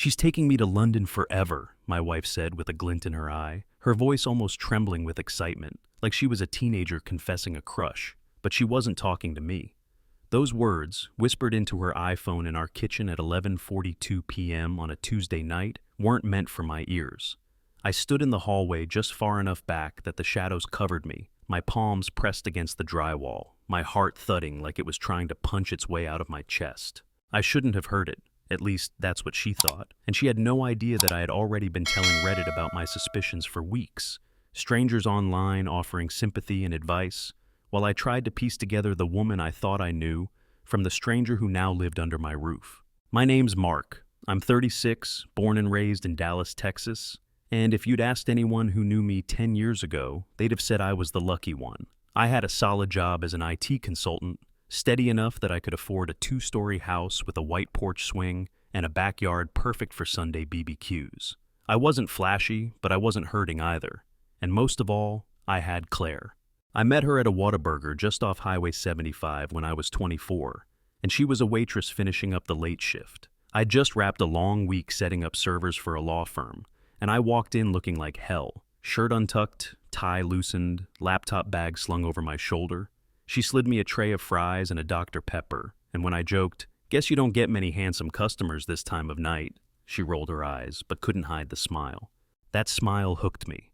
"She's taking me to London forever," my wife said with a glint in her eye, her voice almost trembling with excitement, like she was a teenager confessing a crush. But she wasn't talking to me. Those words, whispered into her iPhone in our kitchen at 11:42 p.m. on a Tuesday night, weren't meant for my ears. I stood in the hallway just far enough back that the shadows covered me, my palms pressed against the drywall, my heart thudding like it was trying to punch its way out of my chest. I shouldn't have heard it. At least, that's what she thought. And she had no idea that I had already been telling Reddit about my suspicions for weeks. Strangers online offering sympathy and advice, while I tried to piece together the woman I thought I knew from the stranger who now lived under my roof. My name's Mark. I'm 36, born and raised in Dallas, Texas. And if you'd asked anyone who knew me 10 years ago, they'd have said I was the lucky one. I had a solid job as an IT consultant, steady enough that I could afford a 2-story house with a white porch swing and a backyard perfect for Sunday BBQs. I wasn't flashy, but I wasn't hurting either. And most of all, I had Claire. I met her at a Whataburger just off Highway 75 when I was 24, and she was a waitress finishing up the late shift. I'd just wrapped a long week setting up servers for a law firm, and I walked in looking like hell, shirt untucked, tie loosened, laptop bag slung over my shoulder. She slid me a tray of fries and a Dr. Pepper, and when I joked, "Guess you don't get many handsome customers this time of night," she rolled her eyes, but couldn't hide the smile. That smile hooked me.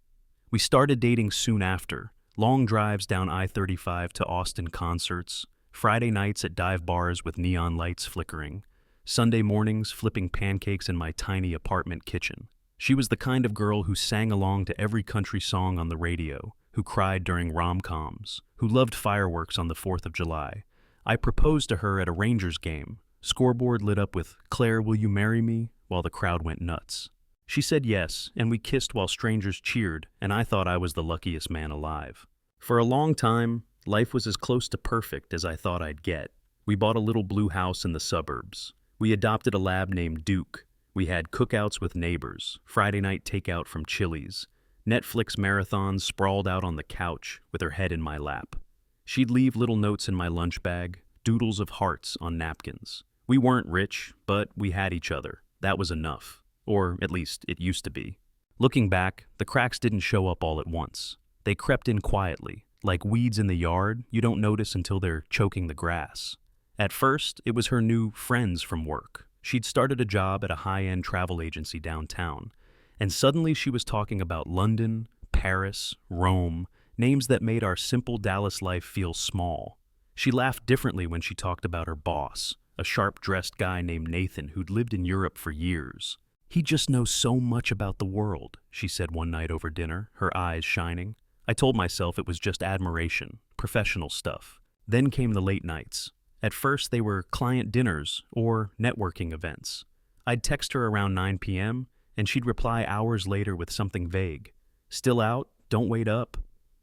We started dating soon after, long drives down I-35 to Austin concerts, Friday nights at dive bars with neon lights flickering, Sunday mornings flipping pancakes in my tiny apartment kitchen. She was the kind of girl who sang along to every country song on the radio, who cried during rom-coms, who loved fireworks on the 4th of July. I proposed to her at a Rangers game, scoreboard lit up with "Claire, will you marry me?" while the crowd went nuts. She said yes, and we kissed while strangers cheered, and I thought I was the luckiest man alive. For a long time, life was as close to perfect as I thought I'd get. We bought a little blue house in the suburbs. We adopted a lab named Duke. We had cookouts with neighbors, Friday night takeout from Chili's, Netflix marathons sprawled out on the couch with her head in my lap. She'd leave little notes in my lunch bag, doodles of hearts on napkins. We weren't rich, but we had each other. That was enough. Or at least it used to be. Looking back, the cracks didn't show up all at once. They crept in quietly, like weeds in the yard you don't notice until they're choking the grass. At first, it was her new friends from work. She'd started a job at a high-end travel agency downtown, and suddenly she was talking about London, Paris, Rome, names that made our simple Dallas life feel small. She laughed differently when she talked about her boss, a sharp-dressed guy named Nathan who'd lived in Europe for years. "He just knows so much about the world," she said one night over dinner, her eyes shining. I told myself it was just admiration, professional stuff. Then came the late nights. At first, they were client dinners or networking events. I'd text her around 9 p.m., and she'd reply hours later with something vague. "Still out? Don't wait up."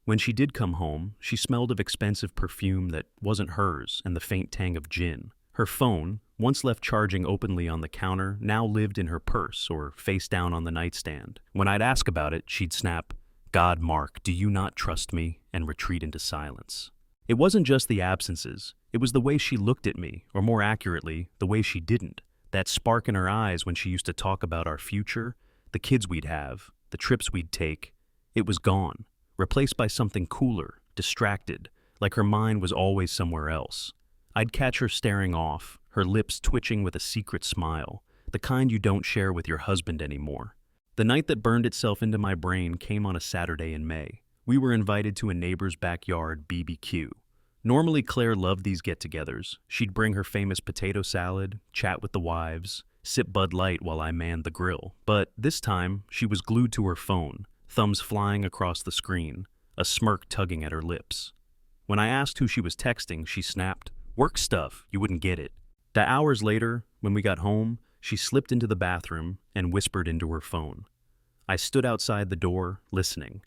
When she did come home, she smelled of expensive perfume that wasn't hers and the faint tang of gin. Her phone, once left charging openly on the counter, now lived in her purse or face down on the nightstand. When I'd ask about it, she'd snap, "God, Mark, do you not trust me?" and retreat into silence. It wasn't just the absences. It was the way she looked at me, or more accurately, the way she didn't. That spark in her eyes when she used to talk about our future, the kids we'd have, the trips we'd take. It was gone, replaced by something cooler, distracted, like her mind was always somewhere else. I'd catch her staring off, her lips twitching with a secret smile, the kind you don't share with your husband anymore. The night that burned itself into my brain came on a Saturday in May. We were invited to a neighbor's backyard BBQ. Normally, Claire loved these get-togethers. She'd bring her famous potato salad, chat with the wives, sip Bud Light while I manned the grill. But this time, she was glued to her phone, thumbs flying across the screen, a smirk tugging at her lips. When I asked who she was texting, she snapped, "Work stuff, you wouldn't get it." Hours later, when we got home, she slipped into the bathroom and whispered into her phone. I stood outside the door, listening.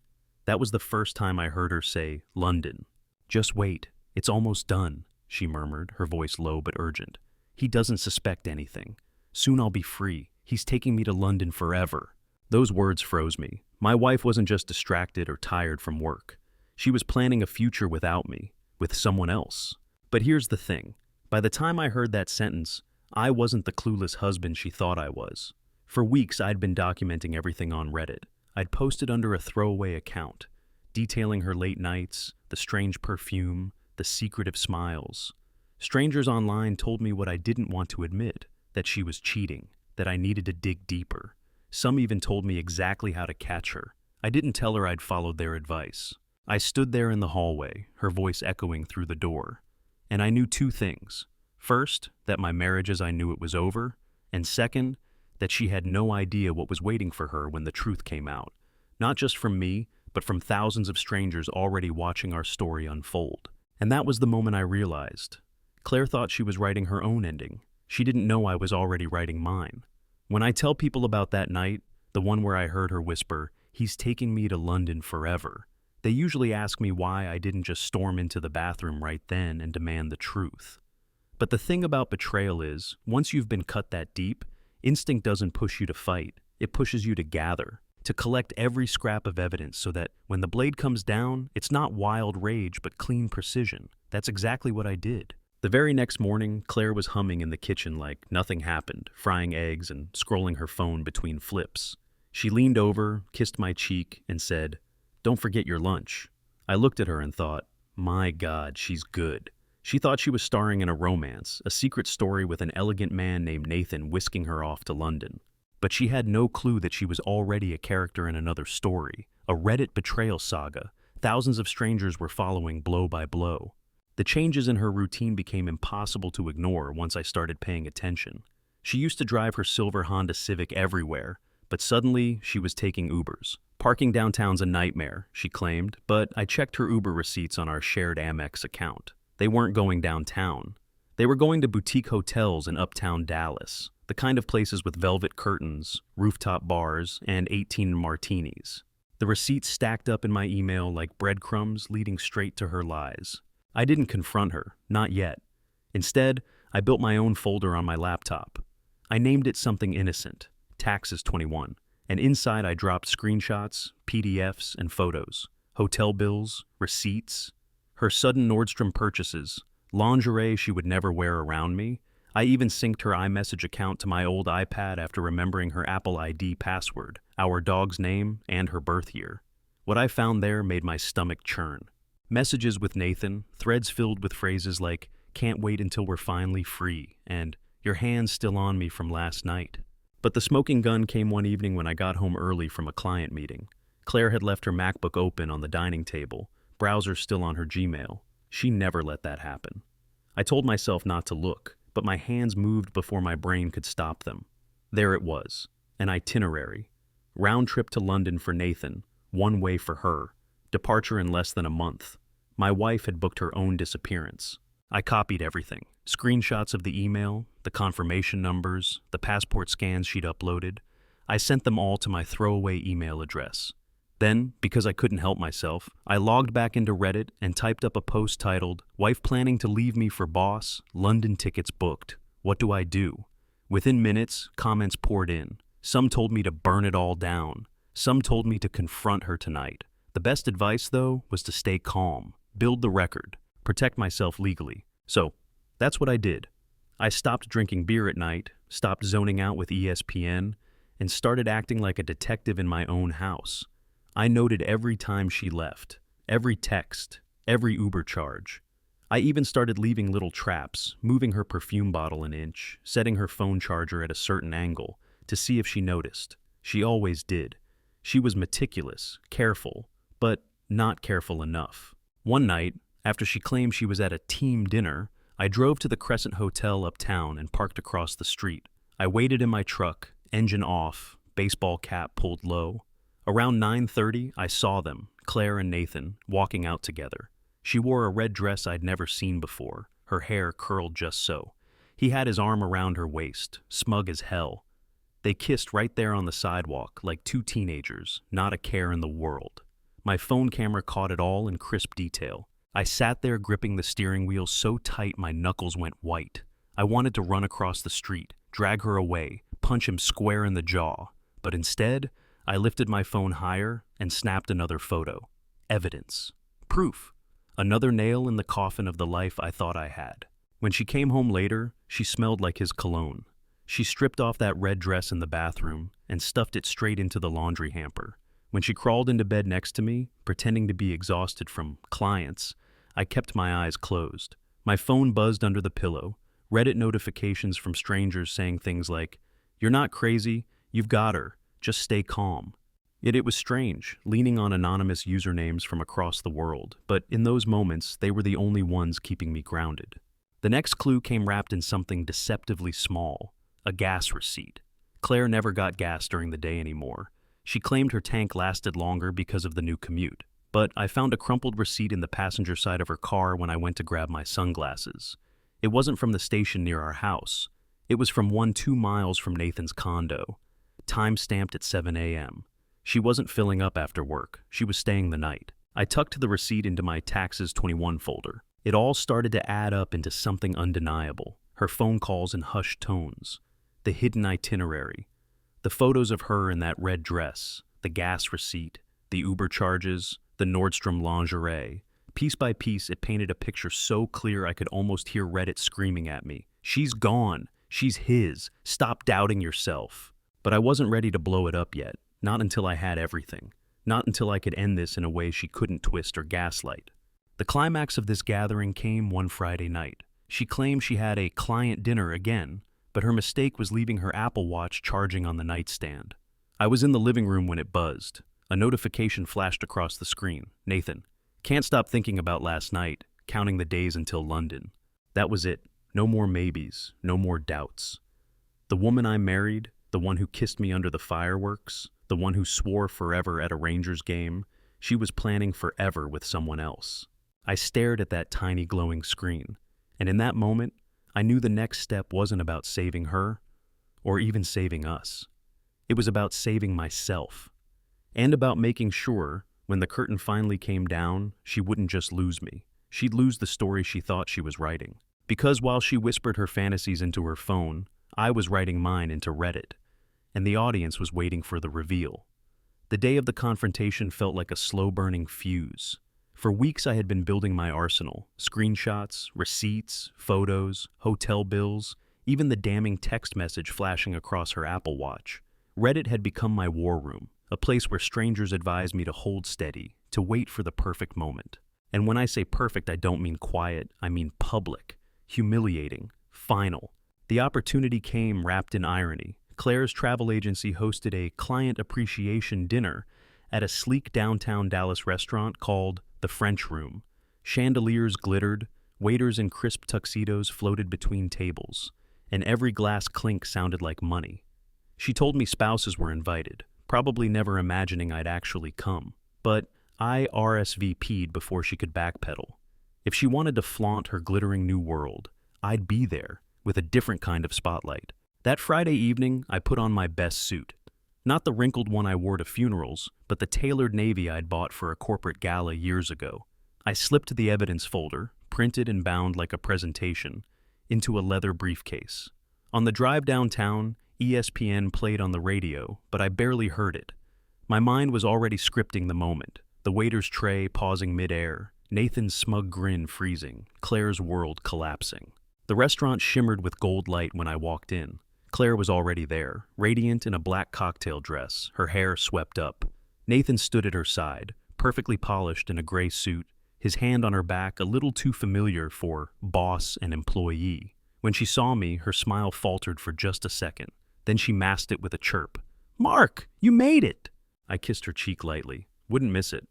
That was the first time I heard her say, "London." "Just wait, it's almost done," she murmured, her voice low but urgent. "He doesn't suspect anything. Soon I'll be free. He's taking me to London forever." Those words froze me. My wife wasn't just distracted or tired from work. She was planning a future without me, with someone else. But here's the thing. By the time I heard that sentence, I wasn't the clueless husband she thought I was. For weeks, I'd been documenting everything on Reddit. I'd posted under a throwaway account, detailing her late nights, the strange perfume, the secretive smiles. Strangers online told me what I didn't want to admit, that she was cheating, that I needed to dig deeper. Some even told me exactly how to catch her. I didn't tell her I'd followed their advice. I stood there in the hallway, her voice echoing through the door. And I knew two things. First, that my marriage as I knew it was over, and second, that she had no idea what was waiting for her when the truth came out. Not just from me, but from thousands of strangers already watching our story unfold. And that was the moment I realized. Claire thought she was writing her own ending. She didn't know I was already writing mine. When I tell people about that night, the one where I heard her whisper, "He's taking me to London forever," they usually ask me why I didn't just storm into the bathroom right then and demand the truth. But the thing about betrayal is, once you've been cut that deep, instinct doesn't push you to fight. It pushes you to gather, to collect every scrap of evidence so that when the blade comes down, it's not wild rage but clean precision. That's exactly what I did. The very next morning, Claire was humming in the kitchen like nothing happened, frying eggs and scrolling her phone between flips. She leaned over, kissed my cheek, and said, "Don't forget your lunch." I looked at her and thought, my God, she's good. She thought she was starring in a romance, a secret story with an elegant man named Nathan whisking her off to London. But she had no clue that she was already a character in another story, a Reddit betrayal saga. Thousands of strangers were following blow by blow. The changes in her routine became impossible to ignore once I started paying attention. She used to drive her silver Honda Civic everywhere, but suddenly she was taking Ubers. Parking downtown's a nightmare, she claimed, but I checked her Uber receipts on our shared Amex account. They weren't going downtown. They were going to boutique hotels in uptown Dallas, the kind of places with velvet curtains, rooftop bars, and 18 martinis. The receipts stacked up in my email like breadcrumbs leading straight to her lies. I didn't confront her, not yet. Instead, I built my own folder on my laptop. I named it something innocent, Taxes 21, and inside I dropped screenshots, PDFs, and photos, hotel bills, receipts, her sudden Nordstrom purchases, lingerie she would never wear around me. I even synced her iMessage account to my old iPad after remembering her Apple ID password, our dog's name, and her birth year. What I found there made my stomach churn. Messages with Nathan, threads filled with phrases like, "Can't wait until we're finally free," and "Your hand's still on me from last night." But the smoking gun came one evening when I got home early from a client meeting. Claire had left her MacBook open on the dining table, browser still on her Gmail. She never let that happen. I told myself not to look, but my hands moved before my brain could stop them. There it was, an itinerary. Round trip to London for Nathan, one way for her. Departure in less than a month. My wife had booked her own disappearance. I copied everything. Screenshots of the email, the confirmation numbers, the passport scans she'd uploaded. I sent them all to my throwaway email address. Then, because I couldn't help myself, I logged back into Reddit and typed up a post titled, "Wife planning to leave me for boss, London tickets booked. What do I do?" Within minutes, comments poured in. Some told me to burn it all down. Some told me to confront her tonight. The best advice, though, was to stay calm, build the record, protect myself legally. So, that's what I did. I stopped drinking beer at night, stopped zoning out with ESPN, and started acting like a detective in my own house. I noted every time she left, every text, every Uber charge. I even started leaving little traps, moving her perfume bottle an inch, setting her phone charger at a certain angle, to see if she noticed. She always did. She was meticulous, careful, but not careful enough. One night, after she claimed she was at a team dinner, I drove to the Crescent Hotel uptown and parked across the street. I waited in my truck, engine off, baseball cap pulled low. Around 9:30, I saw them, Claire and Nathan, walking out together. She wore a red dress I'd never seen before, her hair curled just so. He had his arm around her waist, smug as hell. They kissed right there on the sidewalk, like two teenagers, not a care in the world. My phone camera caught it all in crisp detail. I sat there gripping the steering wheel so tight my knuckles went white. I wanted to run across the street, drag her away, punch him square in the jaw. But instead, I lifted my phone higher and snapped another photo. Evidence. Proof. Another nail in the coffin of the life I thought I had. When she came home later, she smelled like his cologne. She stripped off that red dress in the bathroom and stuffed it straight into the laundry hamper. When she crawled into bed next to me, pretending to be exhausted from clients, I kept my eyes closed. My phone buzzed under the pillow, Reddit notifications from strangers saying things like, "You're not crazy, you've got her, just stay calm." Yet it was strange, leaning on anonymous usernames from across the world, but in those moments, they were the only ones keeping me grounded. The next clue came wrapped in something deceptively small, a gas receipt. Claire never got gas during the day anymore. She claimed her tank lasted longer because of the new commute. But I found a crumpled receipt in the passenger side of her car when I went to grab my sunglasses. It wasn't from the station near our house. It was from one 2 miles from Nathan's condo. Time stamped at 7 a.m. She wasn't filling up after work. She was staying the night. I tucked the receipt into my Taxes 21 folder. It all started to add up into something undeniable. Her phone calls in hushed tones. The hidden itinerary. The photos of her in that red dress. The gas receipt. The Uber charges. The Nordstrom lingerie. Piece by piece, it painted a picture so clear I could almost hear Reddit screaming at me. "She's gone. She's his. Stop doubting yourself." But I wasn't ready to blow it up yet. Not until I had everything. Not until I could end this in a way she couldn't twist or gaslight. The climax of this gathering came one Friday night. She claimed she had a client dinner again, but her mistake was leaving her Apple Watch charging on the nightstand. I was in the living room when it buzzed. A notification flashed across the screen. "Nathan, can't stop thinking about last night, counting the days until London." That was it. No more maybes, no more doubts. The woman I married, the one who kissed me under the fireworks, the one who swore forever at a Rangers game, she was planning forever with someone else. I stared at that tiny glowing screen, and in that moment, I knew the next step wasn't about saving her, or even saving us. It was about saving myself. And about making sure, when the curtain finally came down, she wouldn't just lose me. She'd lose the story she thought she was writing. Because while she whispered her fantasies into her phone, I was writing mine into Reddit, and the audience was waiting for the reveal. The day of the confrontation felt like a slow-burning fuse. For weeks I had been building my arsenal, screenshots, receipts, photos, hotel bills, even the damning text message flashing across her Apple Watch. Reddit had become my war room. A place where strangers advise me to hold steady, to wait for the perfect moment. And when I say perfect, I don't mean quiet, I mean public, humiliating, final. The opportunity came wrapped in irony. Claire's travel agency hosted a client appreciation dinner at a sleek downtown Dallas restaurant called The French Room. Chandeliers glittered, waiters in crisp tuxedos floated between tables, and every glass clink sounded like money. She told me spouses were invited, probably never imagining I'd actually come. But I RSVP'd before she could backpedal. If she wanted to flaunt her glittering new world, I'd be there, with a different kind of spotlight. That Friday evening, I put on my best suit. Not the wrinkled one I wore to funerals, but the tailored navy I'd bought for a corporate gala years ago. I slipped the evidence folder, printed and bound like a presentation, into a leather briefcase. On the drive downtown, ESPN played on the radio, but I barely heard it. My mind was already scripting the moment. The waiter's tray pausing midair, Nathan's smug grin freezing, Claire's world collapsing. The restaurant shimmered with gold light when I walked in. Claire was already there, radiant in a black cocktail dress, her hair swept up. Nathan stood at her side, perfectly polished in a gray suit, his hand on her back a little too familiar for boss and employee. When she saw me, her smile faltered for just a second. Then she masked it with a chirp. "Mark, you made it!" I kissed her cheek lightly. Wouldn't miss it.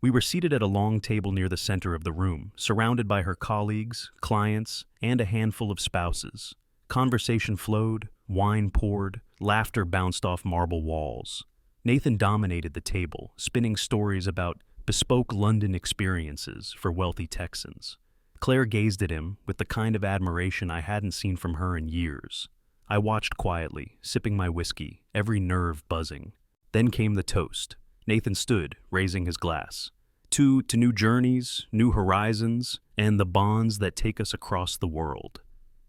We were seated at a long table near the center of the room, surrounded by her colleagues, clients, and a handful of spouses. Conversation flowed, wine poured, laughter bounced off marble walls. Nathan dominated the table, spinning stories about bespoke London experiences for wealthy Texans. Claire gazed at him with the kind of admiration I hadn't seen from her in years. I watched quietly, sipping my whiskey, every nerve buzzing. Then came the toast. Nathan stood, raising his glass. To new journeys, new horizons, and the bonds that take us across the world.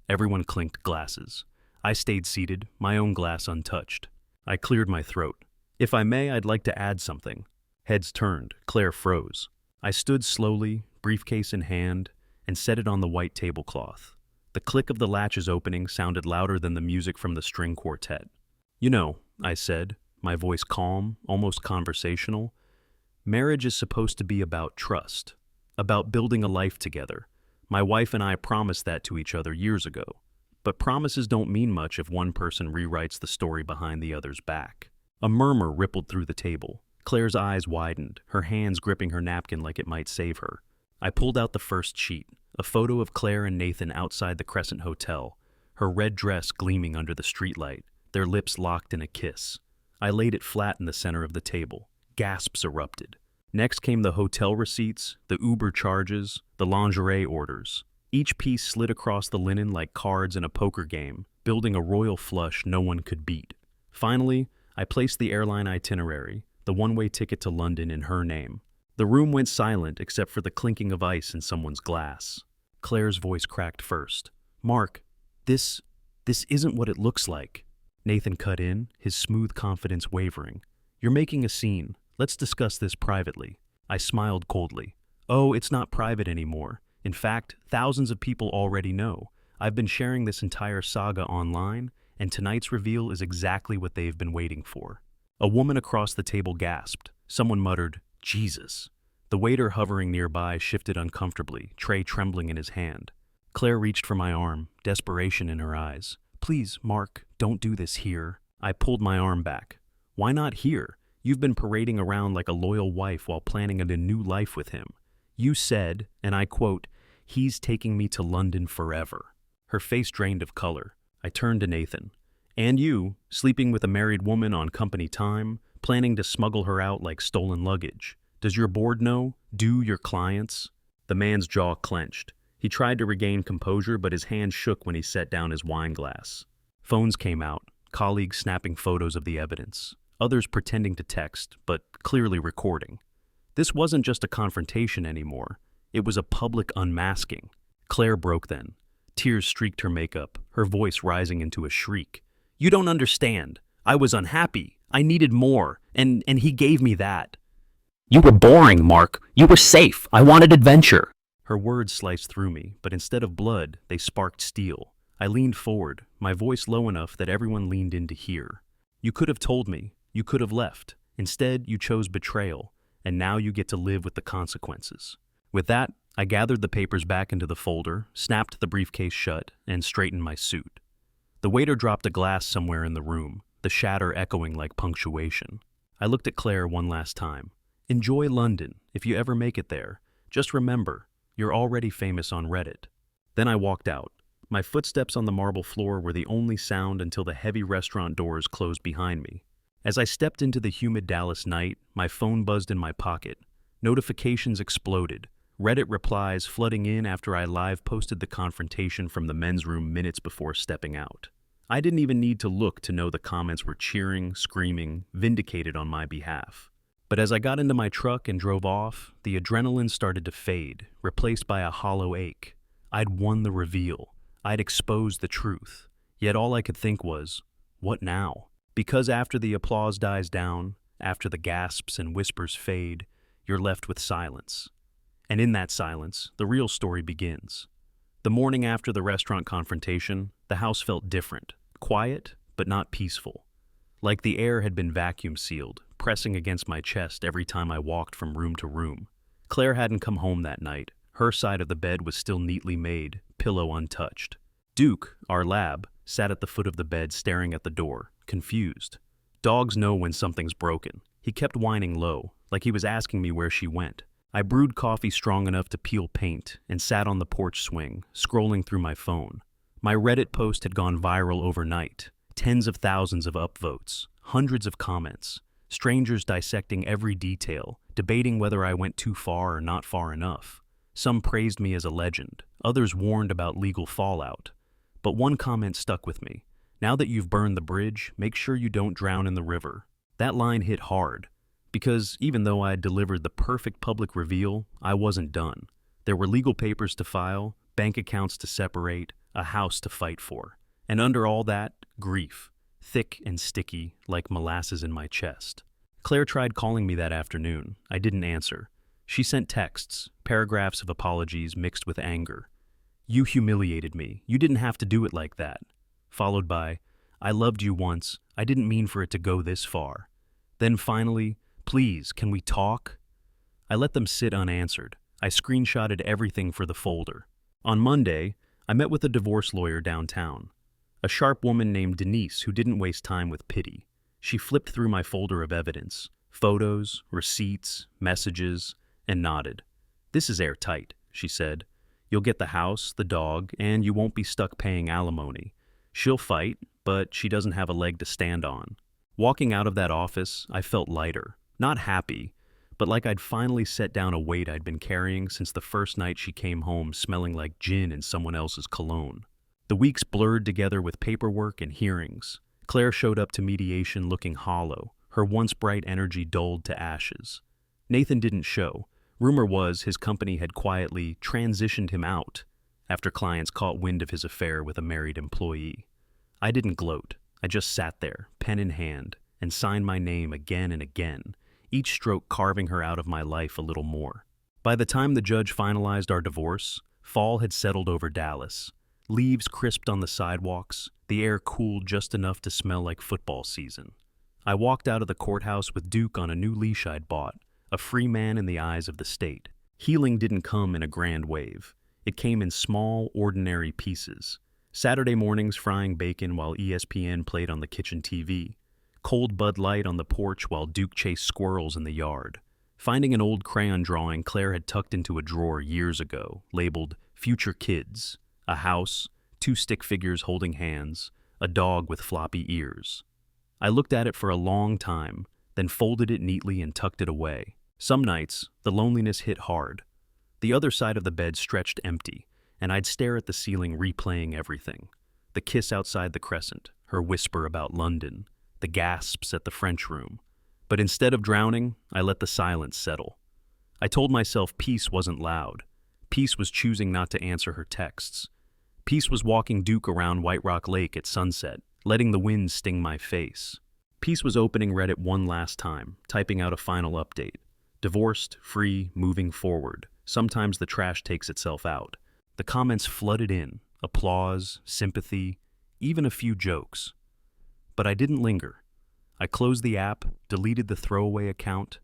Everyone clinked glasses. I stayed seated, my own glass untouched. I cleared my throat. "If I may, I'd like to add something." Heads turned. Claire froze. I stood slowly, briefcase in hand, and set it on the white tablecloth. The click of the latches opening sounded louder than the music from the string quartet. "You know," I said, my voice calm, almost conversational, "marriage is supposed to be about trust, about building a life together. My wife and I promised that to each other years ago. But promises don't mean much if one person rewrites the story behind the other's back." A murmur rippled through the table. Claire's eyes widened, her hands gripping her napkin like it might save her. I pulled out the first sheet, a photo of Claire and Nathan outside the Crescent Hotel, her red dress gleaming under the streetlight, their lips locked in a kiss. I laid it flat in the center of the table. Gasps erupted. Next came the hotel receipts, the Uber charges, the lingerie orders. Each piece slid across the linen like cards in a poker game, building a royal flush no one could beat. Finally, I placed the airline itinerary, the one-way ticket to London, in her name. The room went silent except for the clinking of ice in someone's glass. Claire's voice cracked first. "Mark, this isn't what it looks like." Nathan cut in, his smooth confidence wavering. "You're making a scene. Let's discuss this privately." I smiled coldly. "Oh, it's not private anymore. In fact, thousands of people already know. I've been sharing this entire saga online, and tonight's reveal is exactly what they've been waiting for." A woman across the table gasped. Someone muttered, "Jesus." The waiter hovering nearby shifted uncomfortably, tray trembling in his hand. Claire reached for my arm, desperation in her eyes. "Please, Mark, don't do this here." I pulled my arm back. "Why not here? You've been parading around like a loyal wife while planning a new life with him. You said, and I quote, 'He's taking me to London forever.'" Her face drained of color. I turned to Nathan. "And you, sleeping with a married woman on company time, planning to smuggle her out like stolen luggage. Does your board know? Do your clients?" The man's jaw clenched. He tried to regain composure, but his hand shook when he set down his wine glass. Phones came out, colleagues snapping photos of the evidence, others pretending to text, but clearly recording. This wasn't just a confrontation anymore. It was a public unmasking. Claire broke then. Tears streaked her makeup, her voice rising into a shriek. "You don't understand. I was unhappy. I needed more, and he gave me that." "You were boring, Mark. You were safe. I wanted adventure." Her words sliced through me, but instead of blood, they sparked steel. I leaned forward, my voice low enough that everyone leaned in to hear. "You could have told me. You could have left. Instead, you chose betrayal, and now you get to live with the consequences." With that, I gathered the papers back into the folder, snapped the briefcase shut, and straightened my suit. The waiter dropped a glass somewhere in the room, the shatter echoing like punctuation. I looked at Claire one last time. "Enjoy London, if you ever make it there. Just remember, you're already famous on Reddit." Then I walked out. My footsteps on the marble floor were the only sound until the heavy restaurant doors closed behind me. As I stepped into the humid Dallas night, my phone buzzed in my pocket. Notifications exploded. Reddit replies flooding in after I live posted the confrontation from the men's room minutes before stepping out. I didn't even need to look to know the comments were cheering, screaming, vindicated on my behalf. But as I got into my truck and drove off, the adrenaline started to fade, replaced by a hollow ache. I'd won the reveal. I'd exposed the truth. Yet all I could think was, what now? Because after the applause dies down, after the gasps and whispers fade, you're left with silence. And in that silence, the real story begins. The morning after the restaurant confrontation, the house felt different, quiet, but not peaceful. Like the air had been vacuum sealed, pressing against my chest every time I walked from room to room. Claire hadn't come home that night. Her side of the bed was still neatly made, pillow untouched. Duke, our lab, sat at the foot of the bed staring at the door, confused. Dogs know when something's broken. He kept whining low, like he was asking me where she went. I brewed coffee strong enough to peel paint and sat on the porch swing, scrolling through my phone. My Reddit post had gone viral overnight. Tens of thousands of upvotes, hundreds of comments, strangers dissecting every detail, debating whether I went too far or not far enough. Some praised me as a legend, others warned about legal fallout. But one comment stuck with me. "Now that you've burned the bridge, make sure you don't drown in the river." That line hit hard, because even though I had delivered the perfect public reveal, I wasn't done. There were legal papers to file, bank accounts to separate, a house to fight for. And under all that, grief, thick and sticky like molasses in my chest. Claire tried calling me that afternoon. I didn't answer. She sent texts, paragraphs of apologies mixed with anger. "You humiliated me. You didn't have to do it like that." Followed by, "I loved you once. I didn't mean for it to go this far." Then finally, "Please, can we talk?" I let them sit unanswered. I screenshotted everything for the folder. On Monday, I met with a divorce lawyer downtown. A sharp woman named Denise who didn't waste time with pity. She flipped through my folder of evidence, photos, receipts, messages, and nodded. "This is airtight," she said. "You'll get the house, the dog, and you won't be stuck paying alimony. She'll fight, but she doesn't have a leg to stand on." Walking out of that office, I felt lighter. Not happy, but like I'd finally set down a weight I'd been carrying since the first night she came home smelling like gin and someone else's cologne. The weeks blurred together with paperwork and hearings. Claire showed up to mediation looking hollow, her once bright energy dulled to ashes. Nathan didn't show. Rumor was his company had quietly transitioned him out after clients caught wind of his affair with a married employee. I didn't gloat. I just sat there, pen in hand, and signed my name again and again, each stroke carving her out of my life a little more. By the time the judge finalized our divorce, fall had settled over Dallas. Leaves crisped on the sidewalks, the air cooled just enough to smell like football season. I walked out of the courthouse with Duke on a new leash I'd bought, a free man in the eyes of the state. Healing didn't come in a grand wave. It came in small, ordinary pieces. Saturday mornings frying bacon while ESPN played on the kitchen TV. Cold Bud Light on the porch while Duke chased squirrels in the yard. Finding an old crayon drawing Claire had tucked into a drawer years ago, labeled "Future Kids." A house, 2 stick figures holding hands, a dog with floppy ears. I looked at it for a long time, then folded it neatly and tucked it away. Some nights, the loneliness hit hard. The other side of the bed stretched empty, and I'd stare at the ceiling replaying everything. The kiss outside the crescent, her whisper about London, the gasps at the French room. But instead of drowning, I let the silence settle. I told myself peace wasn't loud. Peace was choosing not to answer her texts. Peace was walking Duke around White Rock Lake at sunset, letting the wind sting my face. Peace was opening Reddit one last time, typing out a final update. Divorced, free, moving forward. Sometimes the trash takes itself out. The comments flooded in, applause, sympathy, even a few jokes. But I didn't linger. I closed the app, deleted the throwaway account,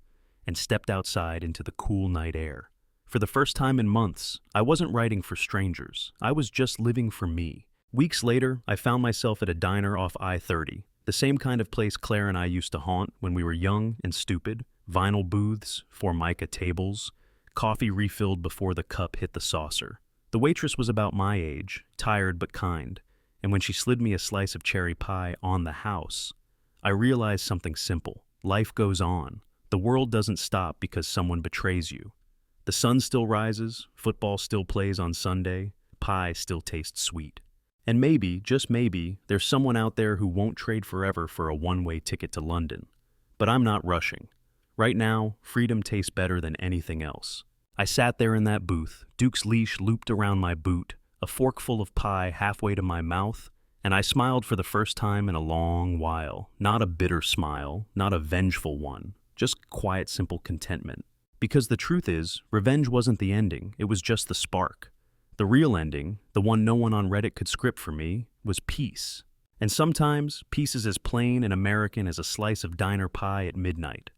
and stepped outside into the cool night air. For the first time in months, I wasn't writing for strangers. I was just living for me. Weeks later, I found myself at a diner off I-30, the same kind of place Claire and I used to haunt when we were young and stupid. Vinyl booths, Formica tables, coffee refilled before the cup hit the saucer. The waitress was about my age, tired but kind, and when she slid me a slice of cherry pie on the house, I realized something simple. Life goes on. The world doesn't stop because someone betrays you. The sun still rises, football still plays on Sunday, pie still tastes sweet. And maybe, just maybe, there's someone out there who won't trade forever for a one-way ticket to London. But I'm not rushing. Right now, freedom tastes better than anything else. I sat there in that booth, Duke's leash looped around my boot, a forkful of pie halfway to my mouth, and I smiled for the first time in a long while. Not a bitter smile, not a vengeful one, just quiet, simple contentment. Because the truth is, revenge wasn't the ending, it was just the spark. The real ending, the one no one on Reddit could script for me, was peace. And sometimes, peace is as plain and American as a slice of diner pie at midnight.